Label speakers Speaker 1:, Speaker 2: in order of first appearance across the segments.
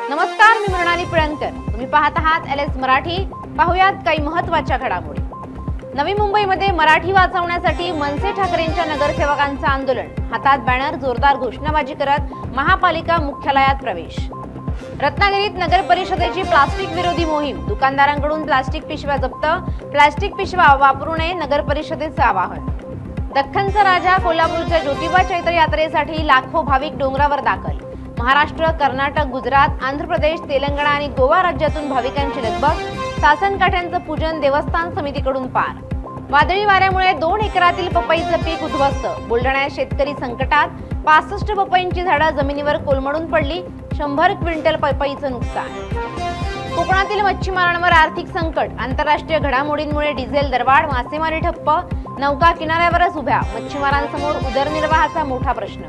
Speaker 1: नमस्कार, मी मृणाली पिळणकर. तुम्ही पाहत आहात LS मराठी. पाहुयात काही महत्त्वाच्या घडामोडी. नवी मुंबईमध्ये मराठी वाचवण्यासाठी मनसे ठाकरेंच्या नगरसेवकांचं आंदोलन. हातात बॅनर, जोरदार घोषणाबाजी करत महापालिका मुख्यालयात प्रवेश. रत्नागिरीत नगर परिषदेची प्लास्टिक विरोधी मोहीम. दुकानदारांकडून प्लास्टिक पिशव्या जप्त. प्लास्टिक पिशव्या वापरू नये, नगर परिषदेचं आवाहन. दख्खनचा राजा कोल्हापूरच्या ज्योतिबा चैत्र यात्रेसाठी लाखो भाविक डोंगरावर दाखल. महाराष्ट्र, कर्नाटक, गुजरात, आंध्र प्रदेश, तेलंगणा आणि गोवा राज्यातून भाविकांची लगबग. सासनकाठ्यांचं पूजन देवस्थान समितीकडून पार. वादळी वाऱ्यामुळे 2 एकरातील पपईचं पीक उद्ध्वस्त. बुलढाण्यात शेतकरी संकटात. 65 पपईंची झाडं जमिनीवर कोलमडून पडली. 100 क्विंटल पपईचं नुकसान. कोकणातील मच्छीमारांवर आर्थिक संकट. आंतरराष्ट्रीय घडामोडींमुळे डिझेल दरवाढ. मासेमारी ठप्प. नौका किनाऱ्यावरच उभ्या. मच्छीमारांसमोर उदरनिर्वाहाचा मोठा प्रश्न.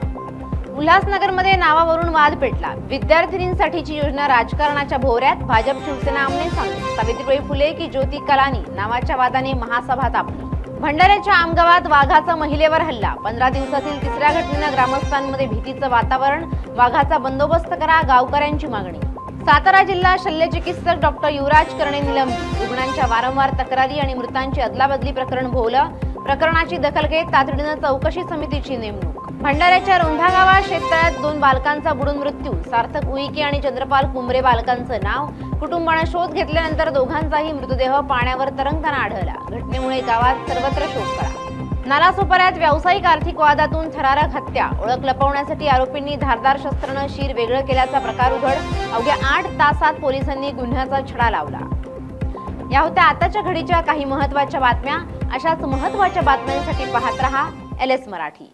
Speaker 1: उल्हासनगरमध्ये नावावरून वाद पेटला. विद्यार्थिनींसाठीची योजना राजकारणाच्या भोवऱ्यात. भाजप शिवसेना आमने सामने. सावित्रीबाई फुले की ज्योती कलानी नावाच्या वादाने महासभा तापली. भंडाऱ्याच्या आमगावात वाघाचा महिलेवर हल्ला. 15 दिवसातील तिसऱ्या घटनेनं ग्रामस्थांमध्ये भीतीचं वातावरण. वाघाचा बंदोबस्त करा, गावकऱ्यांची मागणी. सातारा जिल्हा शल्यचिकित्सक डॉक्टर युवराज कर्णे निलंबित. रुग्णांच्या वारंवार तक्रारी आणि मृतांची अदलाबदली प्रकरण भोवलं. प्रकरणाची दखल घेत तातडीनं चौकशी समितीची नेमणूक. भंडाऱ्याच्या रोंधा गावात शेततळ्यात 2 बालकांचा बुडून मृत्यू. सार्थक उईके आणि चंद्रपाल कुंबरे बालकांचं नाव. कुटुंबानं शोध घेतल्यानंतर दोघांचाही मृतदेह पाण्यावर तरंगताना आढळला. घटनेमुळे गावात सर्वत्र शोककळा. नालासोपाऱ्यात व्यावसायिक आर्थिक वादातून थरारक हत्या. ओळख लपवण्यासाठी आरोपींनी धारदार शस्त्रानं शिर वेगळं केल्याचा प्रकार उघड. अवघ्या 8 तासात पोलिसांनी गुन्ह्याचा छडा लावला. या होत्या आताच्या घडीच्या काही महत्त्वाच्या बातम्या. अशाच महत्त्वाच्या बातम्यांसाठी पाहत रहा LS मराठी.